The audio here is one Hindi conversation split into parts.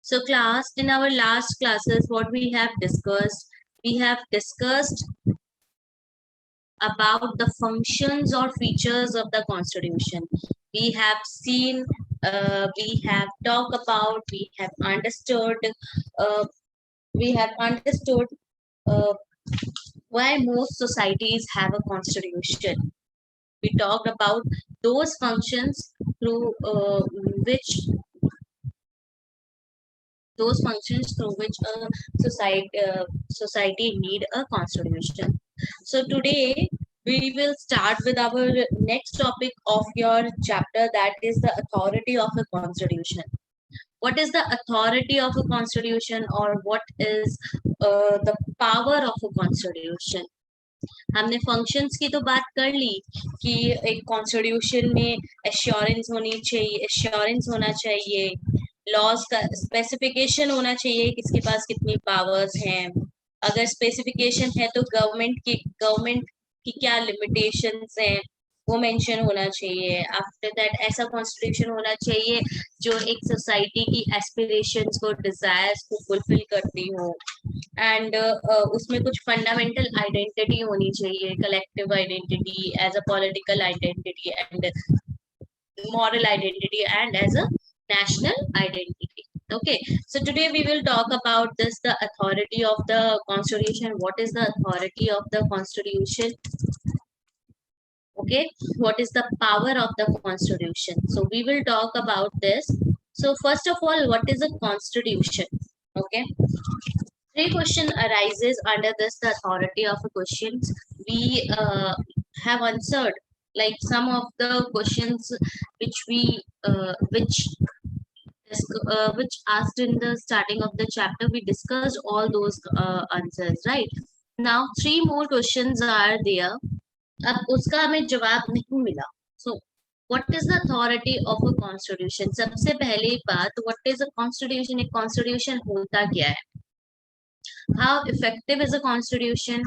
So class, in our last classes, what we have discussed about the functions or features of the constitution. We have seen, we have talked about, uh, we have understood uh, why most societies have a constitution. We talked about those functions through which a society need a constitution. So today we will start with our next topic of your chapter, that is the authority of a constitution. What is the authority of a constitution, or what is the power of a constitution? हमने फंक्शंस की तो बात कर ली कि एक कॉन्स्टिट्यूशन में एश्योरेंस होना चाहिए, लॉज का स्पेसिफिकेशन होना चाहिए, किसके पास कितनी पावर्स हैं, अगर स्पेसिफिकेशन है तो गवर्नमेंट की क्या लिमिटेशंस हैं वो मेंशन होना चाहिए। आफ्टर दैट ऐसा कॉन्स्टिट्यूशन होना चाहिए जो एक सोसाइटी की एस्पिरेशंस को, डिजायर्स को फुलफिल करती हो, एंड उसमें कुछ फंडामेंटल आइडेंटिटी होनी चाहिए, collective identity, as a political identity and moral identity, and as a national identity. Okay, so today we will talk about this, the authority of the constitution. What is the authority of the constitution? Okay, what is the power of the constitution? So we will talk about this. So first of all, what is a constitution? Okay, three question arises under this, the authority of a questions. We have answered like some of the questions which we which asked in the starting of the chapter. We discussed all those answers, right? Now three more questions are there. अब उसका हमें जवाब नहीं मिला. So what is the authority of a constitution? सबसे पहली बात, what is a constitution? एक constitution होता क्या है? How effective is a constitution?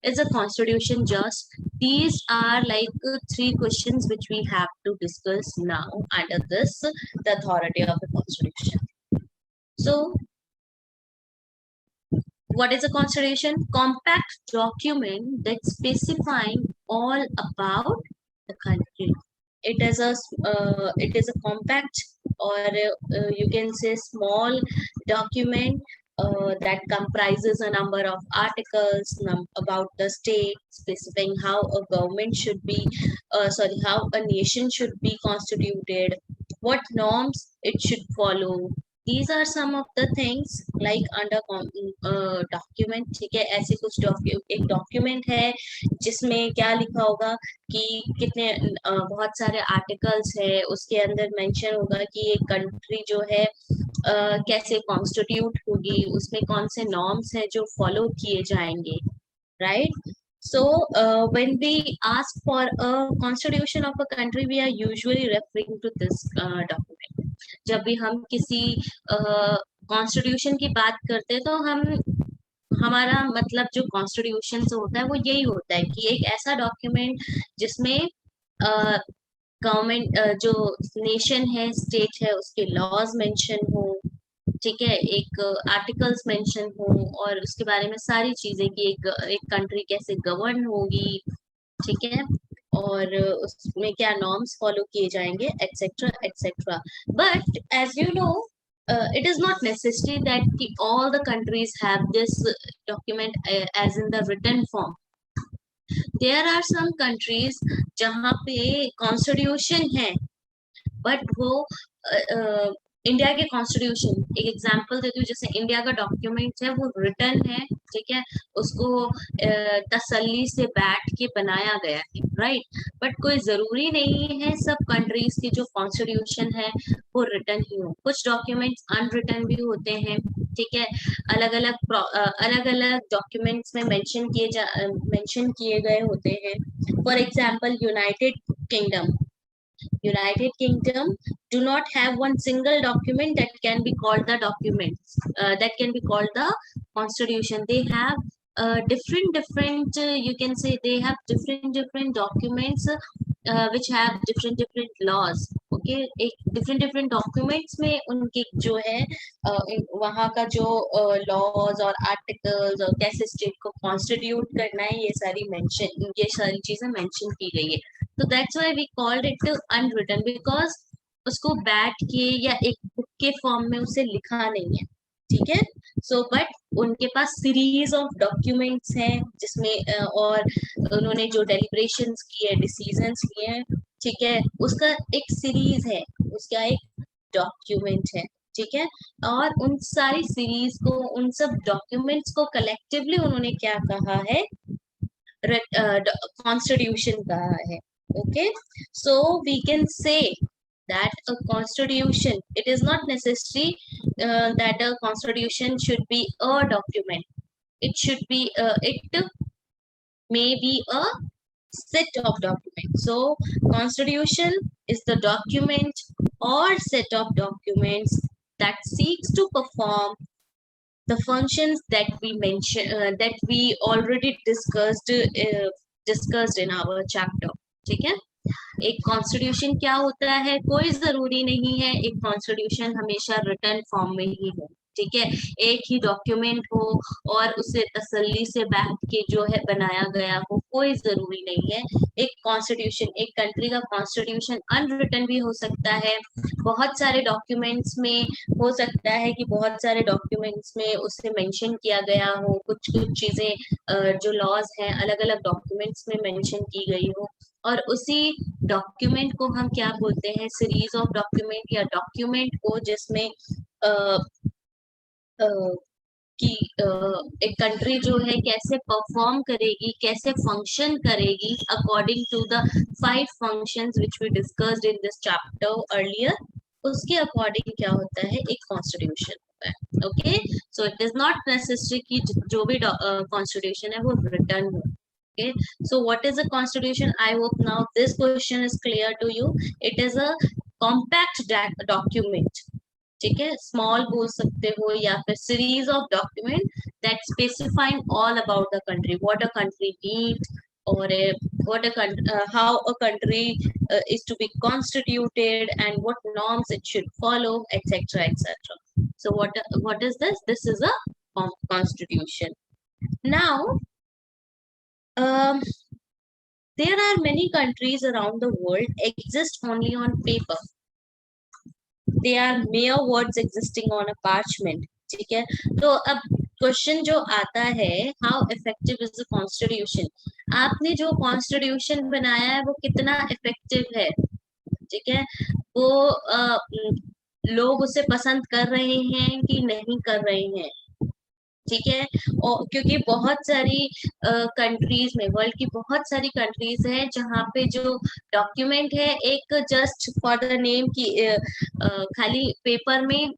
Is a constitution just? These are like three questions which we have to discuss now under this, the authority of a constitution. So what is a constitution? Compact document that specifying all about the country. It is a compact, or you can say small document that comprises a number of articles about the state, specifying how a government should be, how a nation should be constituted, what norms it should follow. These are some of the things like under document. ठीक है, ऐसे कुछ एक डॉक्यूमेंट है जिसमें क्या लिखा होगा कि कितने बहुत सारे आर्टिकल्स है, उसके अंदर मेंशन होगा कि ये कंट्री जो है कैसे कॉन्स्टिट्यूट होगी, उसमें कौन से नॉर्म्स है जो फॉलो किए जाएंगे, right? So when we ask for a constitution of a country, we are usually referring to this document. जब भी हम किसी कॉन्स्टिट्यूशन की बात करते हैं तो हमारा मतलब जो कॉन्स्टिट्यूशन से होता है वो यही होता है कि एक ऐसा डॉक्यूमेंट जिसमें गवर्नमेंट जो नेशन है, स्टेट है, उसके लॉज मेंशन हो, ठीक है, एक आर्टिकल्स मेंशन हो, और उसके बारे में सारी चीजें कि एक कंट्री कैसे गवर्न होगी, ठीक है, और उसमें क्या नॉर्म्स फॉलो किए जाएंगे, etcetera etcetera. But as you know, it is not necessary that all the countries have this document as in the written form. There are some countries जहाँ पे constitution है, but वो इंडिया के कॉन्स्टिट्यूशन, एक एग्जांपल देती हूँ, जैसे इंडिया का डॉक्यूमेंट है वो रिटर्न है, ठीक है, उसको तसल्ली से बैठ के बनाया गया है, राइट? बट कोई जरूरी नहीं है सब कंट्रीज की जो कॉन्स्टिट्यूशन है वो रिटर्न ही हो. कुछ डॉक्यूमेंट्स अनरिटन भी होते हैं, ठीक है, अलग अलग डॉक्यूमेंट्स में मेंशन किए गए होते हैं. For example United Kingdom do not have one single document that can be called the documents, that can be called the constitution. They have different you can say they have different documents which have different laws. Okay, एक different डॉक्यूमेंट्स में उनके जो है वहाँ का जो लॉज और आर्टिकल्स और कैसे स्टेट को कॉन्स्टिट्यूट करना है, ये सारी चीजें मेंशन की गई है. तो that's why we called it unwritten, because उसको बैठ के या एक बुक के फॉर्म में उसे लिखा नहीं है. ठीक है. सो बट उनके पास सीरीज ऑफ डॉक्यूमेंट्स हैं जिसमें और उन्होंने जो डेलिब्रेशंस किए, डिसीजंस लिए हैं, ठीक है, उसका एक सीरीज है, उसका एक डॉक्यूमेंट है. ठीक है. और उन सारी सीरीज को, उन सब डॉक्यूमेंट्स को कलेक्टिवली उन्होंने क्या कहा है, कॉन्स्टिट्यूशन कहा है. Okay. So we can say that a constitution, it is not necessary that a constitution should be a document. It should be it may be a set of documents. So constitution is the document or set of documents that seeks to perform the functions that we mention that we already discussed in our chapter. ठीक है. एक कॉन्स्टिट्यूशन क्या होता है, कोई जरूरी नहीं है एक कॉन्स्टिट्यूशन हमेशा रिटर्न फॉर्म में ही हो. ठीक है. एक ही डॉक्यूमेंट हो और उसे तसल्ली से बैठ के जो है बनाया गया हो, कोई जरूरी नहीं है. एक कॉन्स्टिट्यूशन, एक कंट्री का कॉन्स्टिट्यूशन अनरिटन भी हो सकता है. बहुत सारे डॉक्यूमेंट्स में हो सकता है कि बहुत सारे डॉक्यूमेंट्स में उसे मेंशन किया गया हो, कुछ कुछ चीजें जो लॉज हैं अलग अलग डॉक्यूमेंट्स में मेंशन की गई हो, और उसी डॉक्यूमेंट को हम क्या बोलते हैं, सीरीज ऑफ डॉक्यूमेंट या डॉक्यूमेंट को जिसमें कि एक कंट्री जो है कैसे परफॉर्म करेगी, कैसे फंक्शन करेगी according to the 5 functions which we discussed in this chapter earlier, उसके अकॉर्डिंग क्या होता है, एक कॉन्स्टिट्यूशन होता है. Okay. So it is not necessary कि जो भी कॉन्स्टिट्यूशन है वो रिटर्न हो. Okay, so what is a constitution? I hope now this question is clear to you. It is a compact document. ठीक है. स्मॉल बोल सकते हो या फिर series of document that specifying all about the country, what a country need, or what how a country is to be constituted and what norms it should follow, etc., etc. So what is this? This is a constitution. Now um, there are many countries around the world exist only on paper. They are mere words existing on a parchment. ठीक है. तो अब क्वेश्चन जो आता है, how effective is the constitution. आपने जो कॉन्स्टिट्यूशन बनाया है वो कितना इफेक्टिव है. ठीक है. वो लोग उसे पसंद कर रहे हैं कि नहीं कर रहे हैं. ठीक है. और क्योंकि बहुत सारी कंट्रीज में, वर्ल्ड की बहुत सारी कंट्रीज है जहाँ पे जो डॉक्यूमेंट है एक जस्ट फॉर द नेम की खाली पेपर में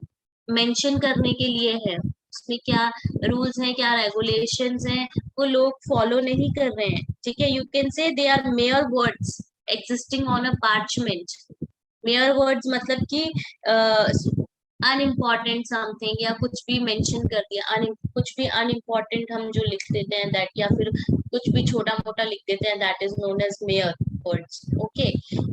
मेंशन करने के लिए है. उसमें क्या रूल्स हैं, क्या रेगुलेशंस हैं, वो लोग फॉलो नहीं कर रहे हैं. ठीक है. You can say they are mere words existing on a parchment. Mere words मतलब कि अनइम्पॉर्टेंट समथिंग या कुछ भी मेंशन कर दिया, कुछ भी अनइम्पॉर्टेंट हम जो लिख देते हैं दैट, या फिर कुछ भी छोटा मोटा लिख देते हैं, that is known as mere words. Okay.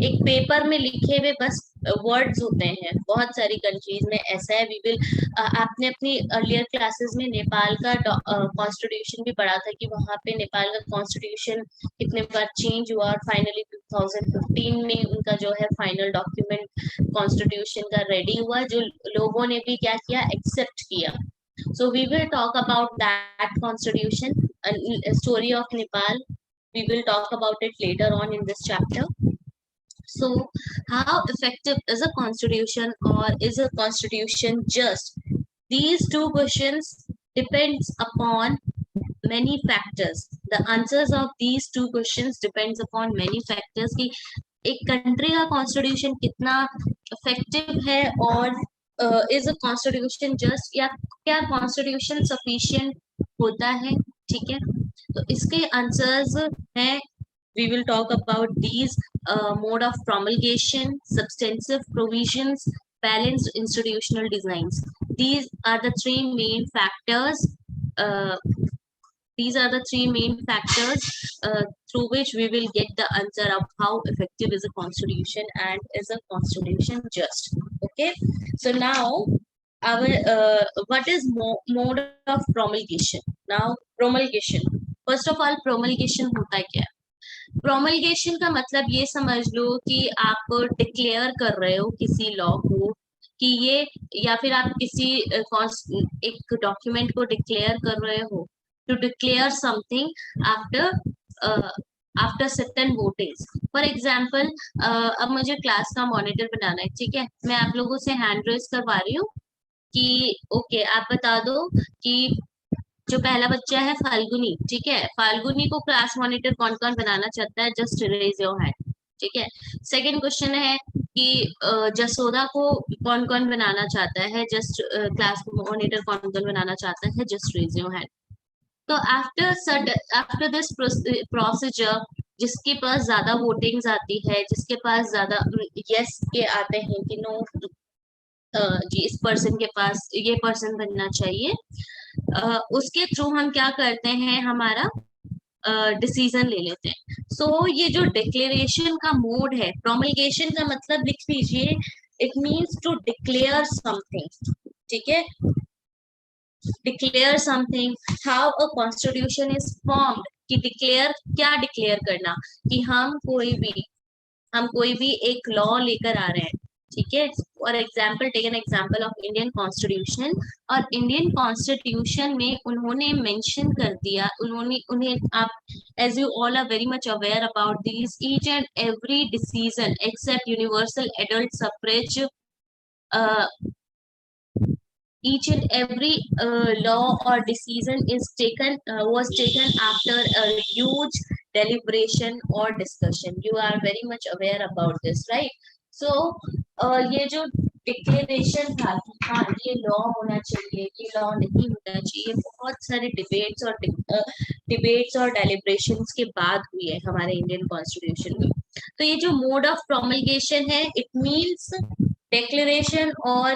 एक पेपर में लिखे हुए बस वर्ड्स होते हैं. बहुत सारी कंट्रीज में ऐसा है. वी विल आपने अपनी अर्लियर क्लासेस में नेपाल का कॉन्स्टिट्यूशन भी पढ़ा था कि वहां पे नेपाल का कॉन्स्टिट्यूशन कितने बार चेंज हुआ और फाइनली 2015 में उनका जो है फाइनल डॉक्यूमेंट कॉन्स्टिट्यूशन का रेडी हुआ, जो लोगों ने भी क्या किया, एक्सेप्ट किया. So we will talk about that constitution, a story of Nepal. We will talk about it later on in this chapter. So how effective is a constitution, or is a constitution just? These two questions depends upon many factors. The answers of these two questions depends upon many factors कि एक कंट्री का कॉन्स्टिट्यूशन कितना इफेक्टिव है, और इज अ कॉन्स्टिट्यूशन जस्ट, या क्या कॉन्स्टिट्यूशन सफिशिएंट होता है. ठीक है. तो इसके आंसर्स हैं, we will talk about these mode of promulgation, substantive provisions, balanced institutional designs. These are the 3 main factors. these are the three main factors through which we will get the answer of how effective is a constitution and is a constitution just. Okay, so now our what is mode of promulgation? Now promulgation, first of all promulgation होता है क्या? प्रोमलगेशन का मतलब ये समझ लो कि आप डिक्लेयर कर रहे हो किसी लॉ को कि ये, या फिर आप किसी एक डॉक्यूमेंट को डिक्लेयर कर रहे हो, to declare something after after certain votings. For example अब मुझे क्लास का मॉनिटर बनाना है, ठीक है, मैं आप लोगों से हैंड रेज करवा रही हूँ कि ओके आप बता दो कि जो पहला बच्चा है फाल्गुनी, ठीक है, फाल्गुनी को क्लास मॉनिटर कौन कौन बनाना चाहता है, जस्ट रेज योर हैंड। ठीक है, सेकंड क्वेश्चन है कि जसोदा को कौन कौन बनाना चाहता है, जस्ट क्लास मॉनिटर कौन कौन बनाना चाहता है, जस्ट रेज योर हैंड। तो आफ्टर दिस प्रोसीजर, जिसके पास ज्यादा वोटिंग्स आती है, जिसके पास ज्यादा यस के आते हैं कि नो जी इस पर्सन के पास ये पर्सन बनना चाहिए, उसके थ्रू हम क्या करते हैं, हमारा डिसीजन ले लेते हैं। सो ये जो डिक्लेरेशन का मोड है, प्रोमलगेशन का मतलब लिख लीजिए, it means to declare something. ठीक है, declare something, how a constitution is formed, कि डिक्लेयर, क्या डिक्लेयर करना, कि हम कोई भी एक लॉ लेकर आ रहे हैं। ठीक है, और example, take an example of Indian constitution, और इंडियन कॉन्स्टिट्यूशन में उन्होंने मेंशन कर दिया, उन्हें आप as you all are very much aware about this, each and every decision except universal adult suffrage, each and every law or decision is taken was taken after a huge deliberation or discussion. You are very much aware about this, right? So ये जो डिक्लेरेशन था कि हाँ ये लॉ होना चाहिए, ये लॉ नहीं होना चाहिए, बहुत सारे डिबेट्स और डेलिब्रेशंस के बाद हुई है हमारे इंडियन कॉन्स्टिट्यूशन में। तो ये जो मोड ऑफ प्रोमलगेशन है, it means declaration or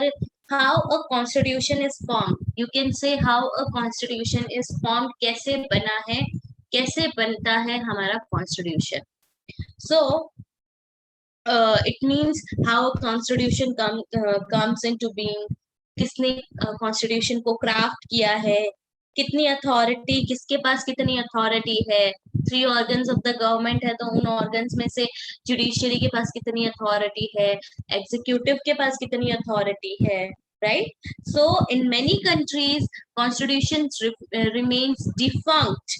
how a constitution is formed. You can say how a constitution is formed, कैसे बना है, कैसे बनता है हमारा constitution. So it means how a constitution comes into being, किसने constitution को craft किया है, कितनी अथॉरिटी, किसके पास कितनी अथॉरिटी है, 3 ऑर्गन्स ऑफ द गवर्नमेंट है तो उन ऑर्गन्स में से जुडिशियरी के पास कितनी अथॉरिटी है, एग्जीक्यूटिव के पास कितनी अथॉरिटी है, right? So in many countries constitutions remains defunct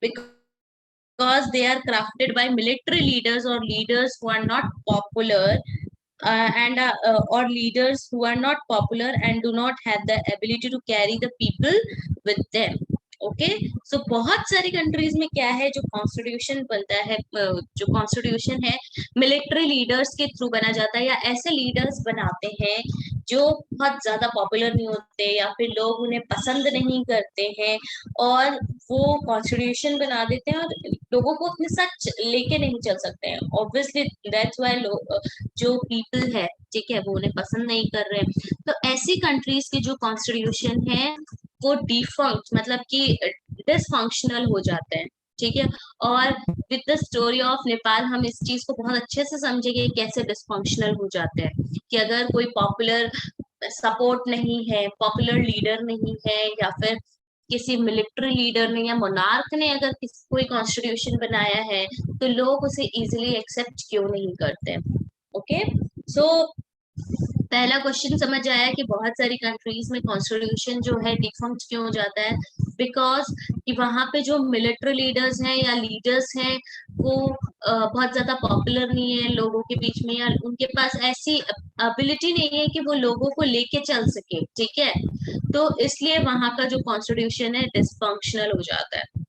because they are crafted by military leaders or leaders who are not popular or leaders who are not popular and do not have the ability to carry the people with them. Okay, so बहुत सारी कंट्रीज में क्या है, जो कॉन्स्टिट्यूशन बनता है, जो कॉन्स्टिट्यूशन है मिलिट्री लीडर्स के थ्रू बना जाता है, या ऐसे लीडर्स बनाते हैं जो बहुत ज्यादा पॉपुलर नहीं होते या फिर लोग उन्हें पसंद नहीं करते हैं, और वो कॉन्स्टिट्यूशन बना देते हैं और लोगों को अपने साथ लेके नहीं चल सकते हैं। ऑब्वियसली दैट्स व्हाई जो पीपल है, ठीक है, वो उन्हें पसंद नहीं कर रहे हैं। तो ऐसी कंट्रीज के जो कॉन्स्टिट्यूशन है वो डिफंक्ट मतलब कि डिसफंक्शनल हो जाते हैं। ठीक है, और with the story of Nepal हम इस चीज को बहुत अच्छे से समझेंगे कैसे डिसफंक्शनल हो जाते हैं, कि अगर कोई पॉपुलर सपोर्ट नहीं है, पॉपुलर लीडर नहीं है, या फिर किसी मिलिट्री लीडर ने या मोनार्क ने अगर कोई कॉन्स्टिट्यूशन बनाया है तो लोग उसे इजीली एक्सेप्ट क्यों नहीं करते। ओके, सो पहला क्वेश्चन समझ आया कि बहुत सारी कंट्रीज में कॉन्स्टिट्यूशन जो है डिफंक्ट क्यों हो जाता है, बिकॉज कि वहां पे जो मिलिट्री लीडर्स हैं या लीडर्स हैं वो बहुत ज्यादा पॉपुलर नहीं है लोगों के बीच में, या उनके पास ऐसी एबिलिटी नहीं है कि वो लोगों को लेके चल सके। ठीक है, तो इसलिए वहां का जो कॉन्स्टिट्यूशन है डिसफंक्शनल हो जाता है।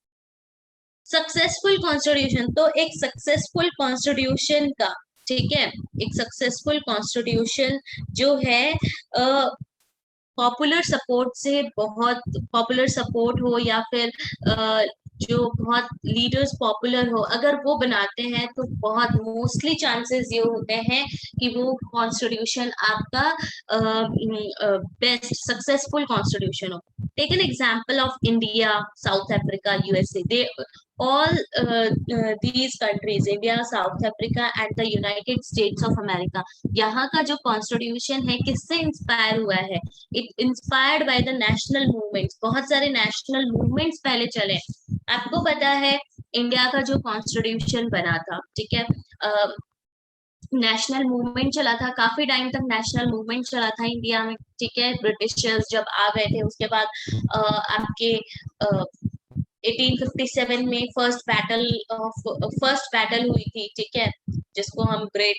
सक्सेसफुल कॉन्स्टिट्यूशन, तो एक सक्सेसफुल कॉन्स्टिट्यूशन का, ठीक है, एक सक्सेसफुल कॉन्स्टिट्यूशन जो है पॉपुलर सपोर्ट से, बहुत पॉपुलर सपोर्ट हो या फिर जो बहुत लीडर्स पॉपुलर हो, अगर वो बनाते हैं तो बहुत मोस्टली चांसेस ये होते हैं कि वो कॉन्स्टिट्यूशन आपका बेस्ट सक्सेसफुल कॉन्स्टिट्यूशन हो। Take an example of India, South Africa, USA. They all these countries, India, South Africa, and the United States of America. यहाँ का जो कॉन्स्टिट्यूशन है किससे इंस्पायर हुआ है? It inspired by the national movements. बहुत सारे नेशनल मूवमेंट्स पहले चले. आपको पता है इंडिया का जो कॉन्स्टिट्यूशन बना था, ठीक है, नेशनल मूवमेंट चला था, काफी टाइम तक नेशनल मूवमेंट चला था इंडिया में, ठीक है. ब्रिटिशर्स जब आ गए थे उसके बाद आपके 1857 में फर्स्ट बैटल हुई थी, ठीक है, जिसको हम ग्रेट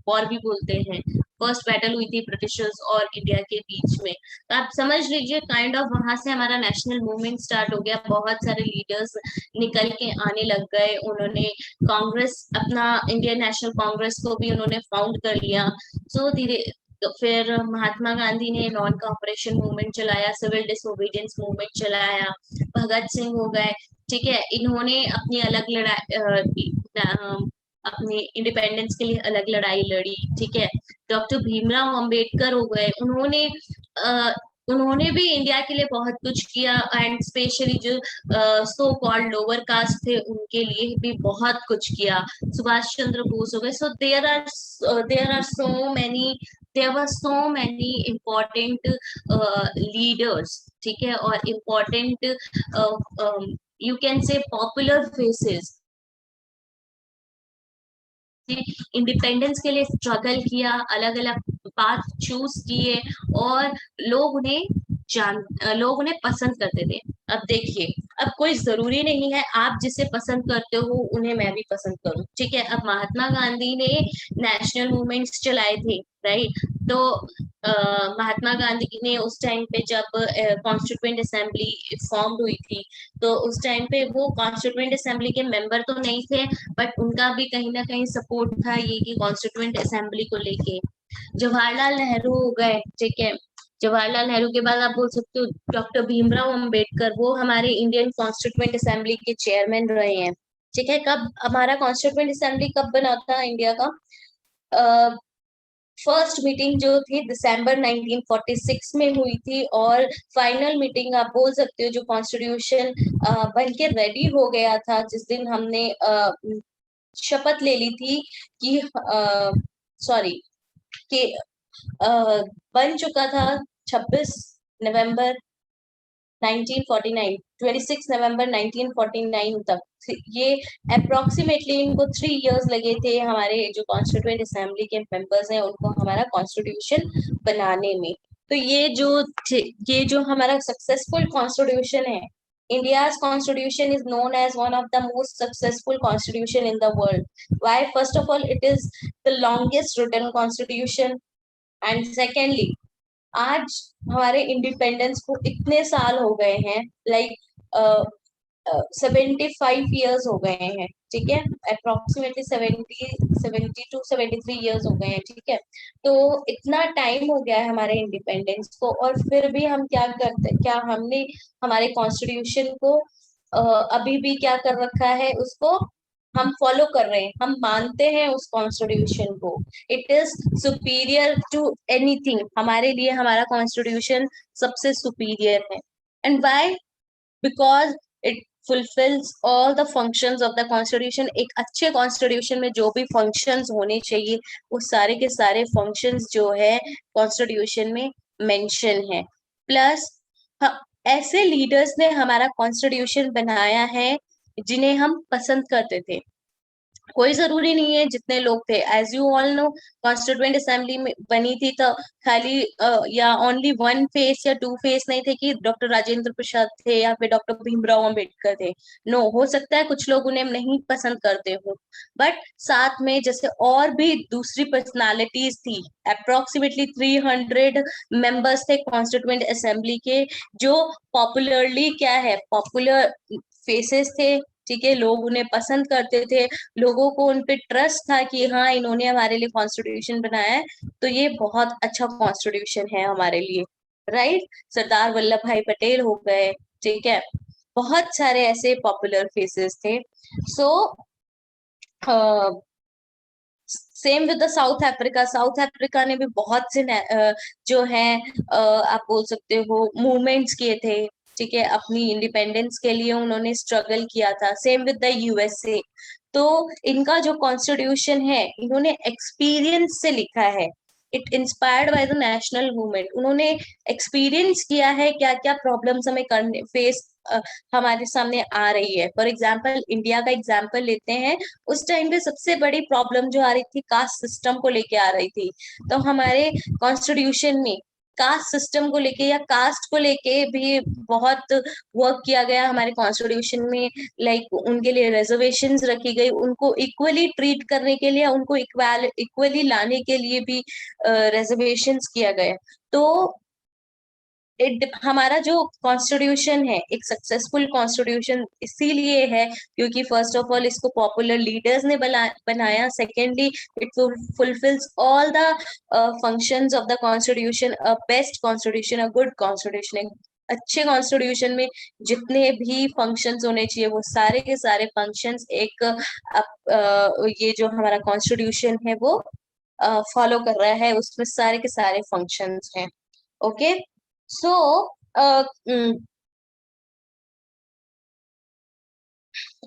वॉर भी बोलते हैं. फर्स्ट बैटल हुई थी ब्रिटिशर्स और इंडिया के बीच में. तो आप समझ लीजिए काइंड ऑफ वहां से हमारा नेशनल मूवमेंट स्टार्ट हो गया. बहुत सारे लीडर्स निकल के आने लग गए. उन्होंने कांग्रेस, अपना इंडियन नेशनल कांग्रेस को भी उन्होंने फाउंड कर लिया. सो धीरे तो फिर महात्मा गांधी ने नॉन कॉपरेशन मूवमेंट चलाया, सिविल डिसोबीडियंस मूवमेंट चलाया. भगत सिंह हो गए, ठीक है, इन्होंने अपनी अलग लड़ाई अपने इंडिपेंडेंस के लिए अलग लड़ाई लड़ी, ठीक है. डॉक्टर भीमराव अंबेडकर हो गए, उन्होंने भी इंडिया के लिए बहुत कुछ किया. एंड स्पेशली जो सो कॉल्ड लोअर कास्ट थे उनके लिए भी बहुत कुछ किया. सुभाष चंद्र बोस हो गए. So there are so many important leaders, ठीक है, और important you can say popular faces independence के लिए स्ट्रगल किया, अलग अलग पाथ चूज किए, और लोग उन्हें पसंद करते थे. अब देखिए, अब कोई जरूरी नहीं है आप जिसे पसंद करते हो उन्हें मैं भी पसंद करूं, ठीक है. अब महात्मा गांधी ने नेशनल मूवमेंट्स चलाए थे, राइट. तो महात्मा गांधी ने उस टाइम पे जब कॉन्स्टिट्यूएंट असेंबली फॉर्म हुई थी, तो उस टाइम पे वो कॉन्स्टिट्यूएंट असेंबली के मेंबर तो नहीं थे, बट उनका भी कहीं ना कहीं सपोर्ट था ये कि कॉन्स्टिट्यूएंट असेंबली को लेके. जवाहरलाल नेहरू हो गए, ठीक है. जवाहरलाल नेहरू के बाद आप बोल सकते हो डॉक्टर भीमराव अंबेडकर, वो हमारे इंडियन कॉन्स्टिट्यूएंट असेंबली के चेयरमैन रहे हैं, ठीक है. कब हमारा कॉन्स्टिट्यूएंट असेंबली कब बना था इंडिया का? फर्स्ट मीटिंग जो थी दिसंबर 1946 में हुई थी, और फाइनल मीटिंग आप बोल सकते हो जो कॉन्स्टिट्यूशन बन के रेडी हो गया था, जिस दिन हमने शपथ ले ली थी कि सॉरी कि बन चुका था 26 नवंबर 1949, 26 नवंबर 1949 तक. ये अप्रोक्सीमेटली इनको 3 इयर्स लगे थे, हमारे जो कॉन्स्टिट्यूएंट असेंबली के मेंबर्स हैं उनको हमारा कॉन्स्टिट्यूशन बनाने में. तो ये जो हमारा सक्सेसफुल कॉन्स्टिट्यूशन है, India's constitution is known as one of the most successful constitution in the world. Why? First of all, it is the longest written constitution, and secondly, आज हमारे इंडिपेंडेंस को इतने साल हो गए हैं, लाइक 75 years हो गए हैं, ठीक है. अप्रोक्सीमेटली 72-73 years हो गए हैं, ठीक है. तो इतना टाइम हो गया है हमारे इंडिपेंडेंस को, और फिर भी हम क्या करते, क्या हमने हमारे कॉन्स्टिट्यूशन को अभी भी क्या कर रखा है, उसको हम फॉलो कर रहे हैं, हम मानते हैं उस कॉन्स्टिट्यूशन को. It is superior to anything. हमारे लिए हमारा कॉन्स्टिट्यूशन सबसे सुपीरियर है. And why? Because it fulfills all the functions of the constitution. एक अच्छे constitution में जो भी functions होने चाहिए वो सारे के सारे functions जो है constitution में mention है. प्लस ऐसे leaders ने हमारा constitution बनाया है जिन्हें हम पसंद करते थे. कोई जरूरी नहीं है जितने लोग थे. As you all know, constituent assembly में बनी थी तो खाली या ओनली वन फेस या टू फेस नहीं थे कि डॉक्टर राजेंद्र प्रसाद थे या फिर डॉक्टर भीमराव अंबेडकर थे. नो, हो सकता है कुछ लोग उन्हें नहीं पसंद करते हो, बट साथ में जैसे और भी दूसरी पर्सनालिटीज थी. अप्रोक्सीमेटली 300 मेंबर्स थे कॉन्स्टिट्यूएंट असेंबली के, जो पॉपुलरली क्या है, पॉपुलर फेसेस थे, ठीक है. लोग उन्हें पसंद करते थे, लोगों को उन पे ट्रस्ट था कि हाँ इन्होंने हमारे लिए कॉन्स्टिट्यूशन बनाया है, तो ये बहुत अच्छा कॉन्स्टिट्यूशन है हमारे लिए, राइट. सरदार वल्लभ भाई पटेल हो गए, ठीक है. बहुत सारे ऐसे पॉपुलर फेसेस थे. So same with the south Africa. South Africa ने भी बहुत से जो है आप बोल सकते हो मूवमेंट्स किए थे, ठीक है, अपनी इंडिपेंडेंस के लिए उन्होंने स्ट्रगल किया था। Same with the USA. तो इनका जो कॉन्स्टिट्यूशन है इन्होंने एक्सपीरियंस से लिखा है। It inspired by the national movement. उन्होंने एक्सपीरियंस किया है क्या क्या प्रॉब्लम्स हमें करने फेस हमारे सामने आ रही है। फॉर एग्जाम्पल इंडिया का एग्जाम्पल लेते हैं। उस टाइम पे सबसे बड़ी प्रॉब्लम जो आ रही थी कास्ट सिस्टम को लेके आ रही थी। तो हमारे कॉन्स्टिट्यूशन में कास्ट सिस्टम को लेके या कास्ट को लेके भी बहुत वर्क किया गया हमारे कॉन्स्टिट्यूशन में। लाइक उनके लिए रिजर्वेशंस रखी गई, उनको इक्वली ट्रीट करने के लिए, उनको इक्वली लाने के लिए भी रिजर्वेशंस किया गया। तो हमारा जो कॉन्स्टिट्यूशन है एक सक्सेसफुल कॉन्स्टिट्यूशन इसीलिए है क्योंकि फर्स्ट ऑफ ऑल इसको पॉपुलर लीडर्स ने बनाया। Secondly it fulfils all the functions of the constitution. A best constitution, a good constitution, अच्छे कॉन्स्टिट्यूशन में जितने भी फंक्शंस होने चाहिए वो सारे के सारे फंक्शंस एक ये जो हमारा कॉन्स्टिट्यूशन है वो फॉलो कर रहा है, उसमें सारे के सारे फंक्शंस हैं। Okay, so uh, mm,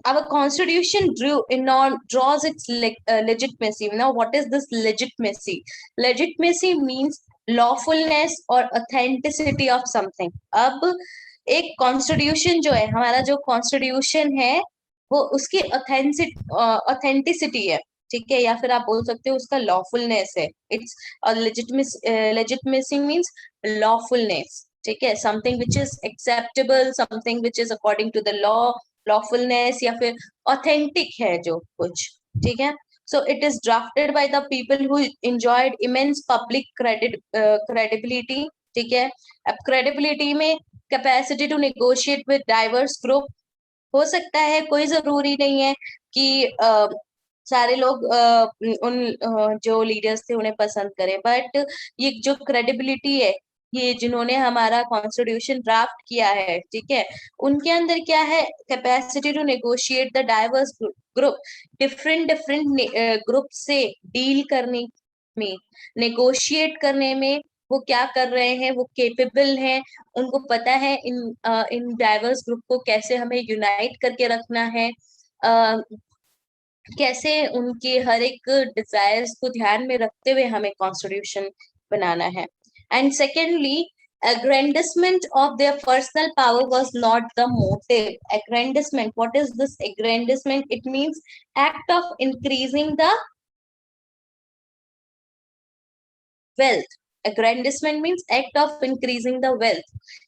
our constitution draws its legitimacy. Now, what is this legitimacy? Legitimacy means lawfulness or authenticity of something. अब एक कॉन्स्टिट्यूशन जो है, हमारा जो कॉन्स्टिट्यूशन है वो उसकी ऑथेंटिसिटी है, ठीक है, या फिर आप बोल सकते हो उसका लॉफुलनेस है। इट्स लेजिटमेसी मीन्स लॉफुलनेस, ठीक है, something which is acceptable, something which is according to the law, lawfulness या फिर ऑथेंटिक है जो कुछ, ठीक है। So it is drafted by the people who enjoyed immense public credibility, ठीक है। अब क्रेडिबिलिटी में capacity to negotiate with diverse group. हो सकता है, कोई जरूरी नहीं है कि सारे लोग उन जो लीडर्स थे उन्हें पसंद करें, बट ये जो क्रेडिबिलिटी है, ये जिन्होंने हमारा कॉन्स्टिट्यूशन ड्राफ्ट किया है, ठीक है, उनके अंदर क्या है, capacity to negotiate the diverse group, different different group से डील करने में, नेगोशिएट करने में वो क्या कर रहे हैं, वो केपेबल हैं, उनको पता है इन डाइवर्स ग्रुप को कैसे हमें यूनाइट करके रखना है, कैसे उनके हर एक डिजायर्स को ध्यान में रखते हुए हमें कॉन्स्टिट्यूशन बनाना है। And secondly, aggrandizement of their personal power was not the motive. Aggrandizement, what is this aggrandizement? It means act of increasing the wealth. Aggrandizement means act of increasing the wealth.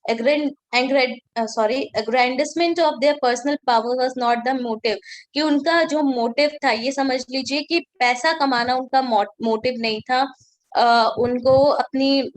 Aggrandizement of their personal power was not the motive. कि उनका जो मोटिव था, ये समझ लीजिए कि पैसा कमाना उनका मोटिव नहीं था। उनको अपनी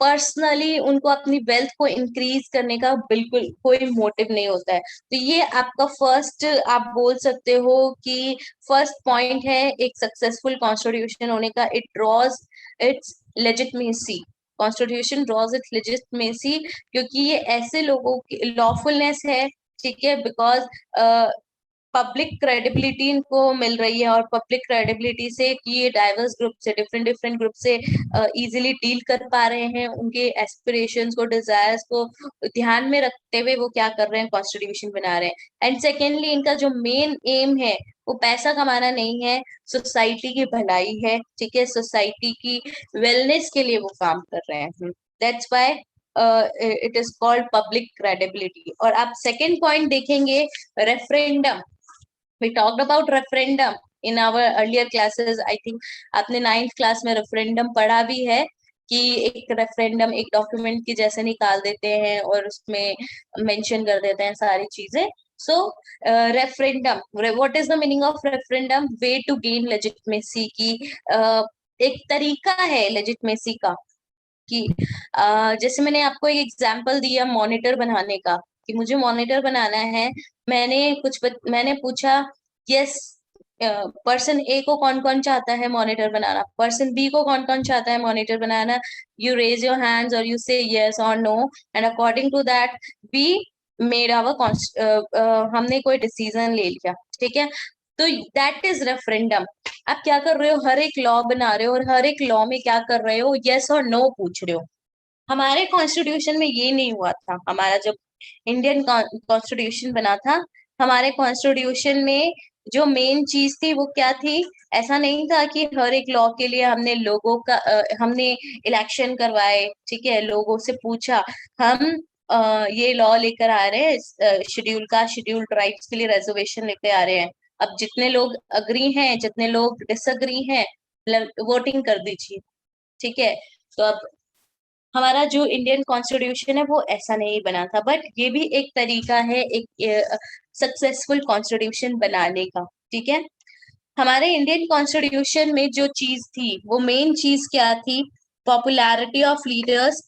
पर्सनली उनको अपनी वेल्थ को इंक्रीज करने का बिल्कुल कोई मोटिव नहीं होता है। तो ये आपका फर्स्ट, आप बोल सकते हो कि फर्स्ट पॉइंट है एक सक्सेसफुल कॉन्स्टिट्यूशन होने का। It draws its legitimacy, constitution draws its legitimacy, क्योंकि ये ऐसे लोगों की लॉफुलनेस है, ठीक है, बिकॉज पब्लिक क्रेडिबिलिटी इनको मिल रही है, और पब्लिक क्रेडिबिलिटी से कि ये डाइवर्स ग्रुप से, डिफरेंट डिफरेंट ग्रुप से इजीली डील कर पा रहे हैं, उनके एस्पिरेशंस को, डिजायर्स को ध्यान में रखते हुए वो क्या कर रहे हैं, कॉन्स्टिट्यूशन बना रहे हैं। एंड सेकेंडली, इनका जो मेन एम है वो पैसा कमाना नहीं है, सोसाइटी की भलाई है, ठीक है, सोसाइटी की वेलनेस के लिए वो काम कर रहे हैं। That's why it is called public credibility. और आप सेकेंड पॉइंट देखेंगे, referendum. we talked about referendum in our earlier classes. I think आपने 9th क्लास में रेफरेंडम पढ़ा भी है कि एक रेफरेंडम एक डॉक्यूमेंट की जैसे निकाल देते हैं और उसमें मेंशन कर देते हैं सारी चीजें। So referendum, what is the meaning of referendum? Way to gain legitimacy की एक तरीका है लेजिटमेसी का। कि जैसे मैंने आपको एक एग्जांपल दिया मॉनिटर बनाने का, कि मुझे मॉनिटर बनाना है। मैंने पूछा, यस, पर्सन ए को कौन कौन चाहता है मॉनिटर बनाना, पर्सन बी को कौन कौन चाहता है मॉनिटर बनाना। यू रेज योर हैंड्स और यू से यस और no, and according to that we made our हमने कोई डिसीजन ले लिया, ठीक है। तो दैट इज रेफरेंडम। आप क्या कर रहे हो, हर एक लॉ बना रहे हो और हर एक लॉ में क्या कर रहे हो, यस और नो पूछ रहे हो। हमारे कॉन्स्टिट्यूशन में ये नहीं हुआ था। हमारा जब इंडियन कॉन्स्टिट्यूशन बना था, हमारे कॉन्स्टिट्यूशन में जो मेन चीज थी वो क्या थी, ऐसा नहीं था कि हर एक लॉ के लिए हमने लोगों का हमने इलेक्शन करवाए, ठीक है, लोगों से पूछा। हम ये लॉ लेकर आ रहे हैं शेड्यूल का, शेड्यूल्ड राइट्स के लिए रिजर्वेशन लेके आ रहे हैं। अब जितने लोग अग्री हैं, जितने लोग डिसअग्री हैं, वोटिंग कर दीजिए, ठीक है। तो अब हमारा जो इंडियन कॉन्स्टिट्यूशन है वो ऐसा नहीं बना था, बट ये भी एक तरीका है एक सक्सेसफुल कॉन्स्टिट्यूशन बनाने का, ठीक है। हमारे इंडियन कॉन्स्टिट्यूशन में जो चीज थी वो मेन चीज क्या थी, popularity of leaders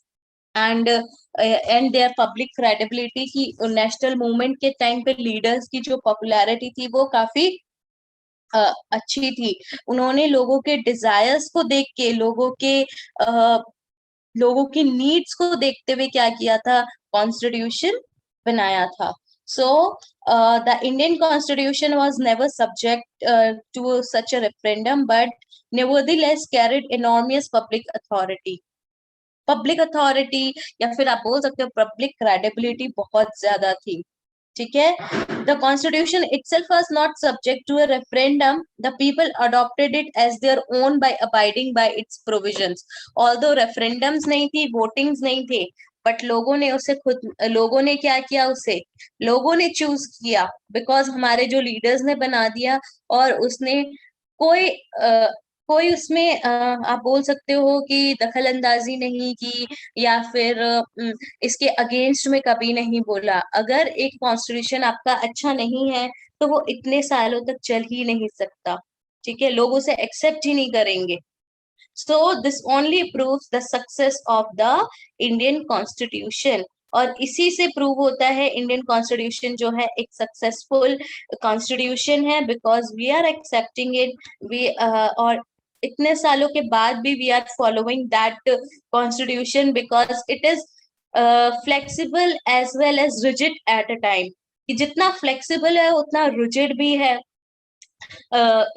and and their public credibility की। नेशनल मूवमेंट के टाइम पे लीडर्स की जो पॉपुलैरिटी थी वो काफी अच्छी थी। उन्होंने लोगों के डिजायर्स को देख के, लोगों की नीड्स को देखते हुए क्या किया था, कॉन्स्टिट्यूशन बनाया था। So the Indian constitution was never subject to such a referendum, but nevertheless carried enormous public authority, या फिर आप बोल सकते हो पब्लिक क्रेडिबिलिटी बहुत ज्यादा थी, ठीक है। The constitution itself was not subject to a referendum. The people adopted it as their own by abiding by its provisions. Although referendums नहीं थी, votings नहीं थे, बट लोगों ने क्या किया, उसे लोगों ने चूज किया, बिकॉज हमारे जो लीडर्स ने बना दिया। और उसने कोई कोई उसमें आप बोल सकते हो कि दखल अंदाजी नहीं की, या फिर इसके अगेंस्ट में कभी नहीं बोला। अगर एक कॉन्स्टिट्यूशन आपका अच्छा नहीं है तो वो इतने सालों तक चल ही नहीं सकता, ठीक है, लोग उसे एक्सेप्ट ही नहीं करेंगे। So this only proves the success of the Indian constitution. और इसी से प्रूव होता है इंडियन कॉन्स्टिट्यूशन जो है एक सक्सेसफुल कॉन्स्टिट्यूशन है, because we are accepting it. We और इतने सालों के बाद भी we are following that constitution, because it is flexible as well as rigid at a time. कि जितना फ्लेक्सिबल है उतना रिजिड भी है।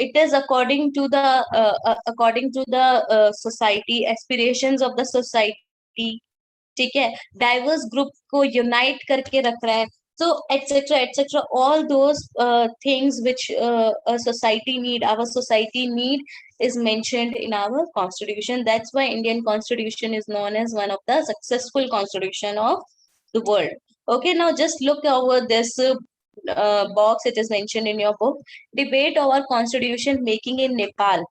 It is according to the society aspirations of the society, ठीक है, डाइवर्स ग्रुप को यूनाइट करके रख रहा है। So etc all those things which a society need, our society need, is mentioned in our constitution. That's why Indian constitution is known as one of the successful constitution of the world. Okay, now just look over this box. It is mentioned in your book, debate over constitution making in Nepal.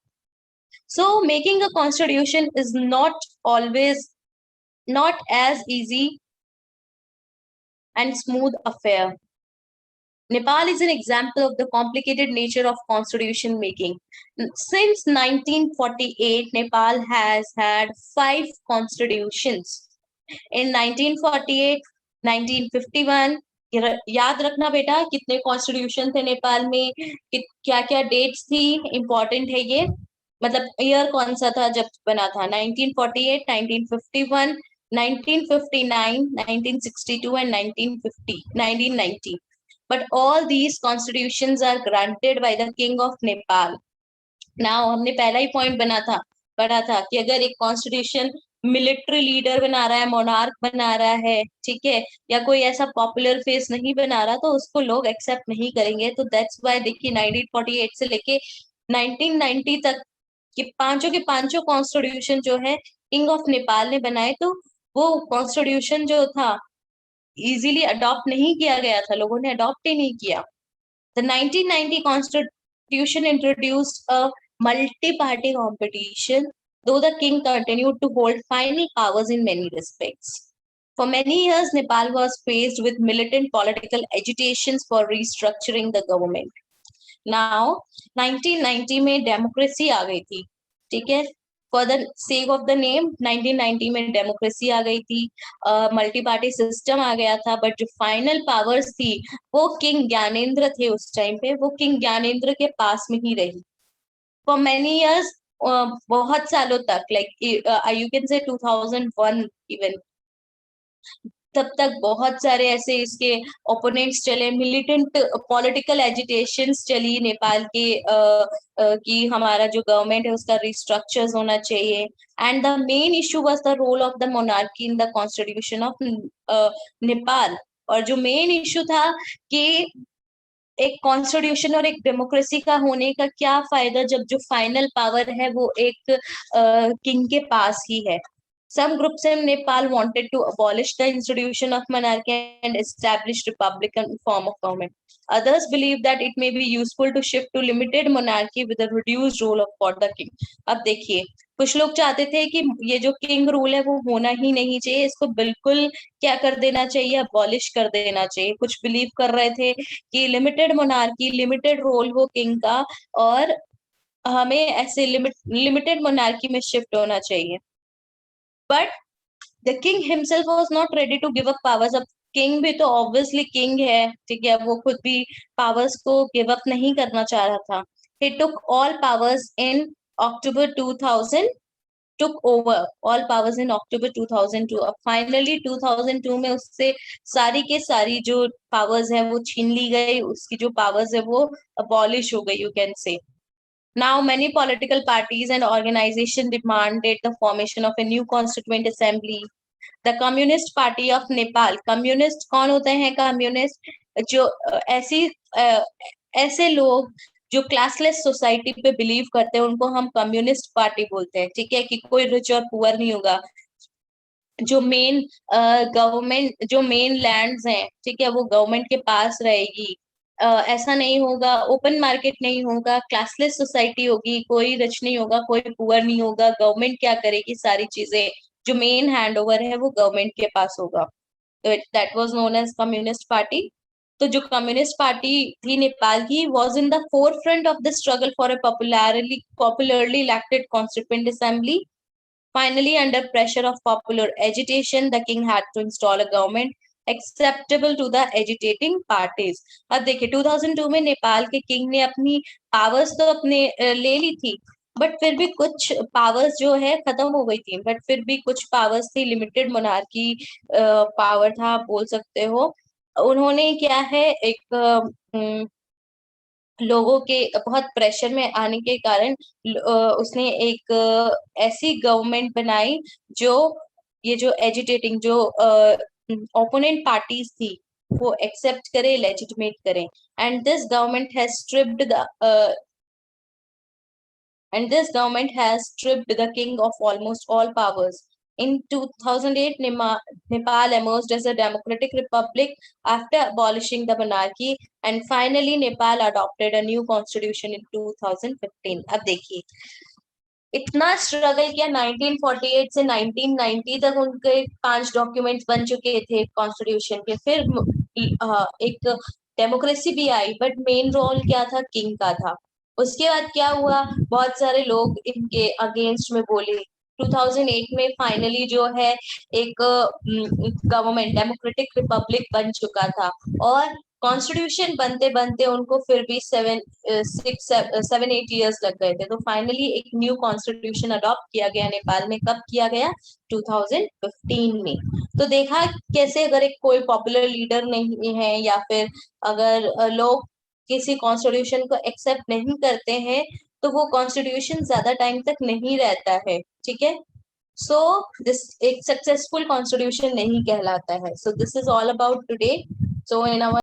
So making a constitution is not as easy and smooth affair. Nepal is an example of the complicated nature of constitution making. Since 1948, Nepal has had 5 constitutions. In 1948, 1951, याद रखना बेटा कितने कॉन्स्टिट्यूशन थे नेपाल में, क्या क्या डेट्स थी, इंपॉर्टेंट है ये। मतलब ईयर कौन सा था जब बना था, 1948, 1951, 1959, 1962 and 1990. But all these constitutions are granted by the king of Nepal. Now हमने पहला ही पॉइंट पढ़ा था कि अगर एक कॉन्स्टिट्यूशन मिलिट्री लीडर बना रहा है, मोनार्क बना रहा है, ठीक है, या कोई ऐसा पॉपुलर फेस नहीं बना रहा, तो उसको लोग एक्सेप्ट नहीं करेंगे। तो दैट्स व्हाई देखिए 1948 से लेके 1990 तक के पांचों कॉन्स्टिट्यूशन जो है किंग ऑफ नेपाल ने बनाए। तो वो कॉन्स्टिट्यूशन जो था इजीली अडॉप्ट नहीं किया गया था, लोगों ने अडॉप्ट ही नहीं किया। The 1990 Constitution introduced a multi-party competition, though the king continued to hold final powers in many respects. For many years, Nepal was faced with militant political agitations for restructuring the government. Now, 1990 में डेमोक्रेसी आ गई थी, ठीक है, for the sake of the name 1990 में डेमोक्रेसी आ गई थी, मल्टी पार्टी सिस्टम आ गया था, बट जो फाइनल पावर्स थी वो किंग ज्ञानेंद्र थे उस टाइम पे, वो किंग ज्ञानेंद्र के पास में ही रही फॉर मेनी इयर्स, बहुत सालों तक, लाइक यू कैन से 2001 इवन। तब तक बहुत सारे ऐसे इसके ओपोनेंट्स चले, मिलिटेंट पॉलिटिकल एजिटेशंस चली नेपाल के कि हमारा जो गवर्नमेंट है उसका रिस्ट्रक्चर्स होना चाहिए। And the main issue was the role of the monarchy in the constitution of Nepal. और जो मेन इशू था कि एक कॉन्स्टिट्यूशन और एक डेमोक्रेसी का होने का क्या फायदा जब जो फाइनल पावर है वो एक किंग के पास ही है। Some groups in Nepal wanted to abolish the institution of monarchy and establish republican form of government. Others believe that it may be useful to shift to limited monarchy with a reduced role of for the king. अब देखिए, कुछ लोग चाहते थे कि ये जो किंग रूल है वो होना ही नहीं चाहिए, इसको बिल्कुल क्या कर देना चाहिए, अबॉलिश कर देना चाहिए। कुछ बिलीव कर रहे थे कि लिमिटेड मोनार्की, लिमिटेड रोल हो किंग का, और हमें ऐसे लिमिटेड मोनार्की में शिफ्ट होना चाहिए। But the king himself was not ready to give up powers. अब किंग भी तो ऑब्वियसली किंग है, ठीक है, वो खुद भी पावर्स को गिव अप नहीं करना चाह रहा था। He took all powers in October 2000, took over all powers in October 2002। अब फाइनली 2002 में उससे सारी के सारी जो पावर्स है वो छीन ली गई, उसकी जो पावर्स है वो अबॉलिश हो गई, यू कैन से। Now, many political parties and organizations demanded the formation of a new constituent assembly. The Communist Party of Nepal, communist कौन होते हैं? कम्युनिस्ट जो ऐसे लोग जो क्लासलेस सोसाइटी पे बिलीव करते हैं उनको हम कम्युनिस्ट पार्टी बोलते हैं, ठीक है, कि कोई रिच और पुअर नहीं होगा। जो मेन गवर्नमेंट, जो मेन लैंड्स हैं, ठीक है, वो गवर्नमेंट के पास रहेगी। ऐसा नहीं होगा, ओपन मार्केट नहीं होगा, क्लासलेस सोसाइटी होगी, कोई रिच नहीं होगा, कोई पुअर नहीं होगा। गवर्नमेंट क्या करेगी, सारी चीजें जो मेन हैंड ओवर है वो गवर्नमेंट के पास होगा। तो that was known as communist party. तो जो कम्युनिस्ट पार्टी थी नेपाल की was in the forefront of the struggle for a popularly elected constituent assembly. Finally, under pressure of popular agitation, the king had to install a government acceptable to the agitating parties। अब देखिए 2002 में नेपाल के किंग ने अपनी पावर्स तो अपने ले ली थी, बट फिर भी कुछ पावर्स जो है खत्म हो गई थी, बट फिर भी कुछ पावर्स थी, लिमिटेड मोनार्की पावर था, आप बोल सकते हो। उन्होंने क्या है, एक लोगों के बहुत प्रेशर में आने के कारण उसने एक ऐसी गवर्नमेंट बनाई जो ये जो एजिटेटिंग जो ओपोनेंट पार्टीज थी वो एक्सेप्ट करे, लेजिटिमेट करें। And this government has stripped the and this government has stripped the king of almost all powers. In 2008, Nepal emerged as a democratic republic after abolishing the monarchy, and finally Nepal adopted a new constitution in 2015। अब देखिए, इतना स्ट्रगल किया, 1948 से 1990 तक उनके 5 डॉक्यूमेंट्स बन चुके थे कॉन्स्टिट्यूशन के। फिर एक डेमोक्रेसी भी आई, बट मेन रोल क्या था, किंग का था। उसके बाद क्या हुआ, बहुत सारे लोग इनके अगेंस्ट में बोले। 2008 में फाइनली जो है एक गवर्नमेंट डेमोक्रेटिक रिपब्लिक बन चुका था, और कॉन्स्टिट्यूशन बनते बनते उनको फिर भी 7-8 इयर्स लग गए थे। तो फाइनली एक न्यू कॉन्स्टिट्यूशन अडॉप्ट किया गया नेपाल में। कब किया गया? 2015 में। तो देखा कैसे अगर एक कोई पॉपुलर लीडर नहीं है, या फिर अगर लोग किसी कॉन्स्टिट्यूशन को एक्सेप्ट नहीं करते हैं, तो वो कॉन्स्टिट्यूशन ज्यादा टाइम तक नहीं रहता है, ठीक है। सो दिस एक सक्सेसफुल कॉन्स्टिट्यूशन नहीं कहलाता है। So this is all about today. So in our